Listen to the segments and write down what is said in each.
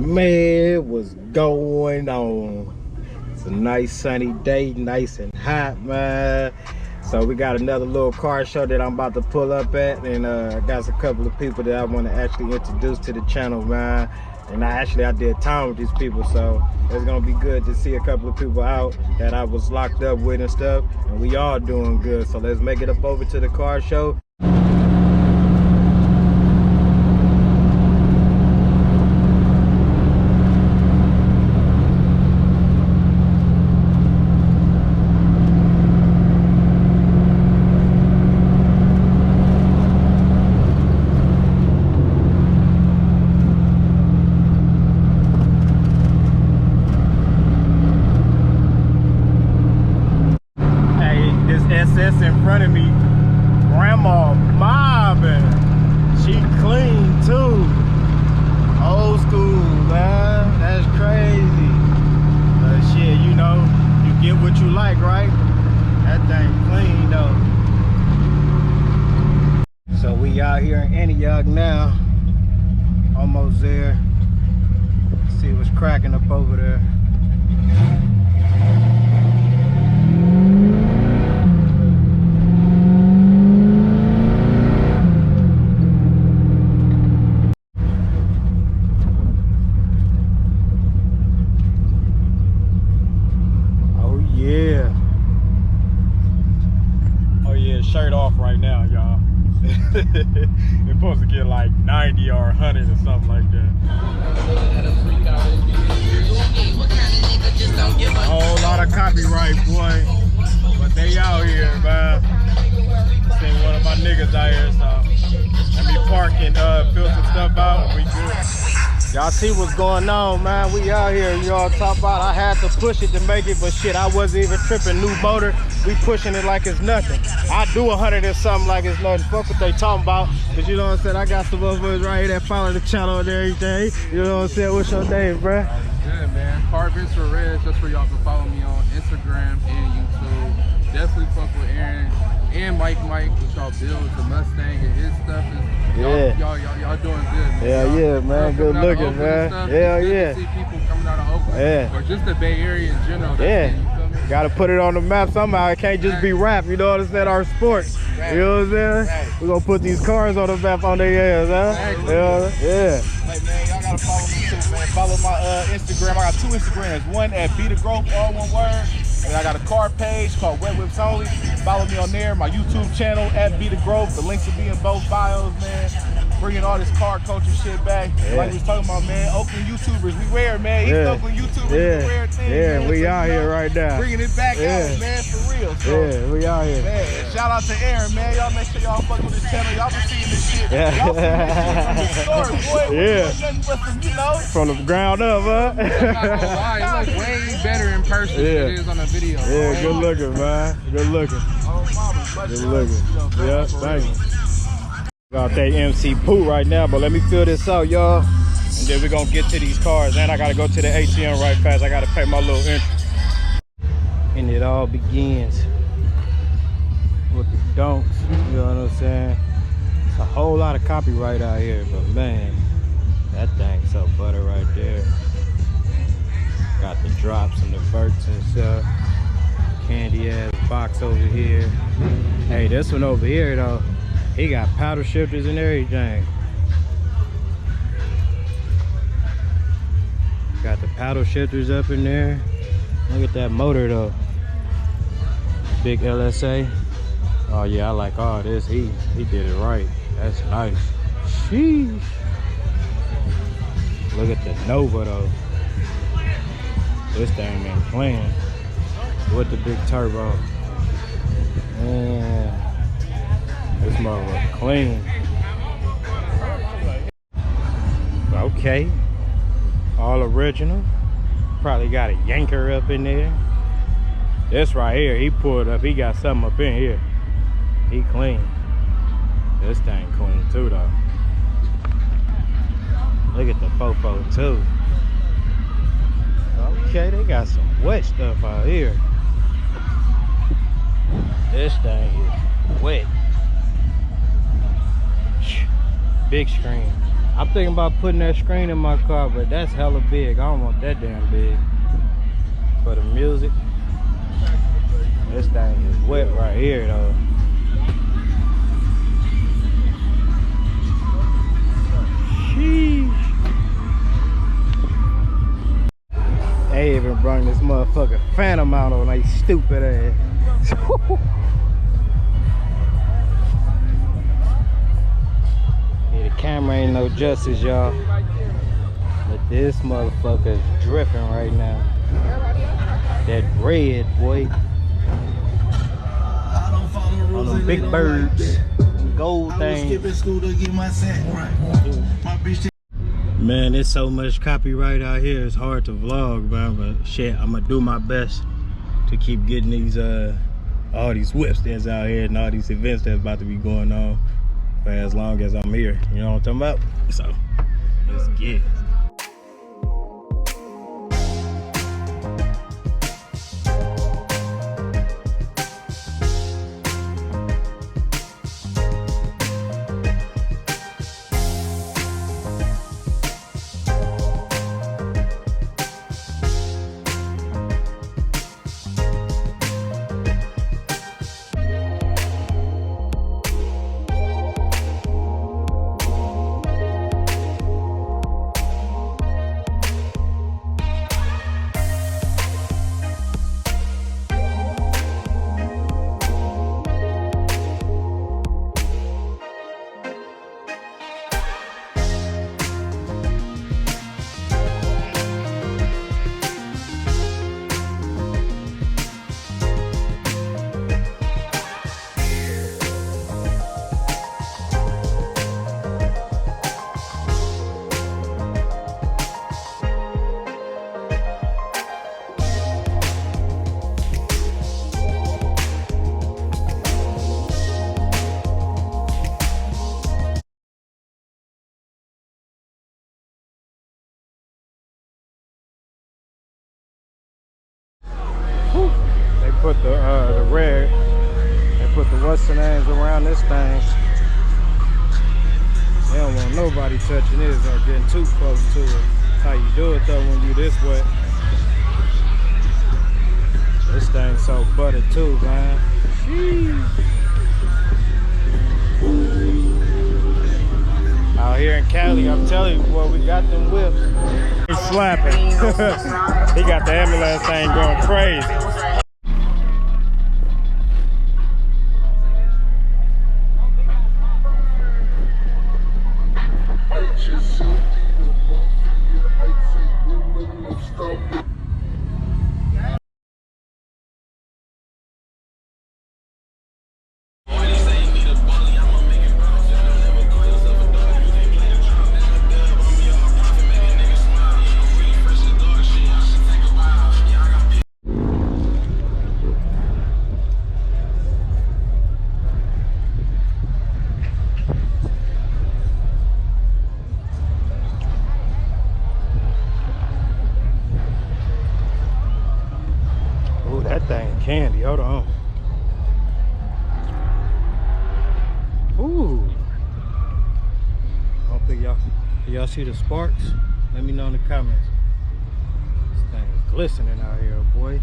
Man, what's going on? It's a nice sunny day, nice and hot, man. So we got another little car show that I'm about to pull up at, and I got a couple of people that I want to actually introduce to the channel, man. And I did time with these people, so it's gonna be good to see a couple of people out that I was locked up with and stuff, and we all doing good. So let's make it up over to the car show. SS in front of me, grandma mobbing. She clean too. Old school, man. That's crazy. But shit, you know, you get what you like, right? That thing clean though. So we out here in Antioch now. Almost there. See what's cracking up over there. Shirt off right now, y'all. It's supposed to get like 90 or 100 or something like that. A whole lot of copyright, boy. But they out here, man. Seen one of my niggas out here, so let me park and fill some stuff out and we good. Y'all see what's going on, man. We out here, y'all talk about I had to push it to make it, but shit, I wasn't even tripping. New motor, we pushing it like it's nothing. I do 100 and something like it's nothing. Fuck what they talking about. Cause you know what I'm saying, I got some motherfuckers right here that follow the channel and everything. You know what I'm saying, what's your name, bruh? Good, man. Carvins for Reds, just where y'all can follow me on Instagram and YouTube. Definitely fuck with Aaron and Mike, which y'all build the Mustang and his stuff is y'all doing good, man. Yeah, man. Good looking, man. Hell yeah. See people coming out of Oakland or just the Bay Area in general. Yeah. Gotta put it on the map somehow. It can't just be rap, you know what I'm saying? Our sport. You know what I'm saying? We're gonna put these cars on the map on their ass, huh? Yeah. Hey man, y'all gotta follow me too, man. Follow my Instagram. I got 2 Instagrams. One at Be The Growth, all one word. And I got a car page called Wet Whips Only. Follow me on there. My YouTube channel at Be The Growth. The links will be in both bios, man. Bringing all this car culture shit back. Like we was talking about, man. Oakland YouTubers, we rare, man. East Oakland YouTubers, we rare thing. Yeah, man. we so, out here right now. Bringing it back out, man, for real. So, we out here. Man, shout out to Aaron, man. Y'all make sure y'all fuck with this channel. Y'all been seeing this shit. Y'all seen this shit from the start, boy. Nothing but from, you know. From the ground up, huh? It looks way better in person than it is on the video. Yeah, good looking, man. Good looking. Good looking. Yeah, thank you. Got that MC Pooh right now, but let me fill this out, y'all. And then we're gonna get to these cars. And I gotta go to the ATM right fast. I gotta pay my little entry. And it all begins with the don'ts. You know what I'm saying? It's a whole lot of copyright out here, but man, that thing's so butter right there. Got the drops and the verts and stuff. Candy ass box over here. Hey, this one over here though, he got paddle shifters and everything. Got the paddle shifters up in there. Look at that motor though. Big LSA. Oh yeah, I like all this. He did it right. That's nice. Sheesh. Look at the Nova though. This thing ain't playing. With the big turbo. Man, this motherfucker clean. Okay. All original. Probably got a yanker up in there. This right here, he pulled up. He got something up in here. He clean. This thing clean too though. Look at the fofo too. Okay, they got some wet stuff out here. This thing is wet. Big screen. I'm thinking about putting that screen in my car, but that's hella big. I don't want that damn big. For the music. This thing is wet right here though. Sheesh. They even brought this motherfucking Phantom out on they stupid ass. Yeah, the camera ain't no justice, y'all. But this motherfucker is dripping right now. That red, boy. On them big birds. Gold things. Man, there's so much copyright out here. It's hard to vlog, man. But shit, I'm gonna do my best to keep getting these all these whips that's out here and all these events that's about to be going on for as long as I'm here. You know what I'm talking about? So let's get it. They put the red, they put the what's the names around this thing. They don't want nobody touching this or getting too close to it. That's how you do it though when you this wet. This thing's so buttered too, man. Sheesh. Out here in Cali, I'm telling you, boy, we got them whips. He's slapping. He got the ambulance thing going crazy. That thing candy, hold on. Ooh. I don't think y'all see the sparks? Let me know in the comments. This thing is glistening out here, boy.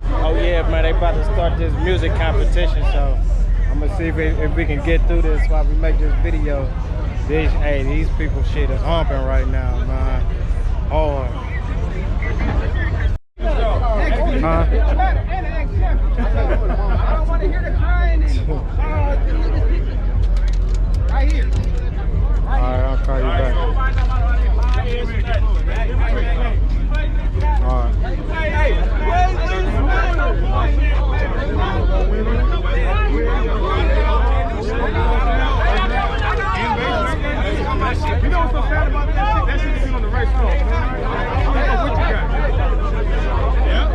Oh yeah, man, they about to start this music competition, so I'm gonna see if we can get through this while we make this video. These people shit is humping right now, man. Hard. Huh? I don't want to hear the crying. Right here. Alright, I'll call you back. Alright. You know what's so sad about that shit? That shit is on the race floor. I don't know what you got. Yeah.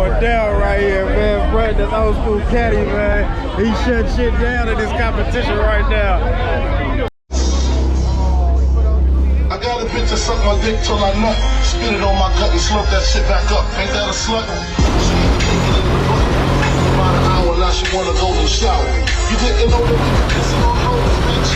going down right here, man. Brett, this old school caddy, man. He shut shit down in this competition right now. I got a bitch that suck my dick till I nut. Spit it on my gut and slurp that shit back up. Ain't that a slut? About an hour, now she wanna go to the shower. You didn't know that we were kissing on hoes, bitch.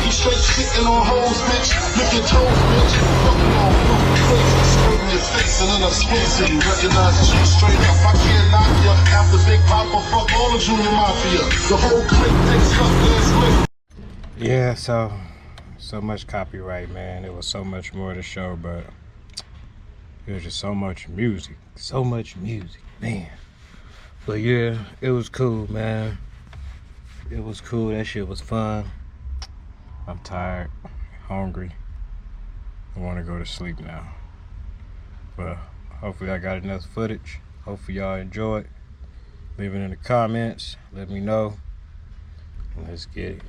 You straight shitting on hoes, bitch. Lick your toes, bitch. Fucking on fucking face. Scraping your face and then I'm squeezing you. Recognize you straight up. I can't knock you. After Big Papa, fuck all the Junior Mafia. The whole clique takes stuff last week. Yeah, so much copyright, man. It was so much more to show, but it was just so much music, man. But yeah, it was cool, man. It was cool. That shit was fun. I'm tired, hungry. I want to go to sleep now. But hopefully I got enough footage. Hopefully y'all enjoyed. Leave it in the comments. Let me know. Let's get it.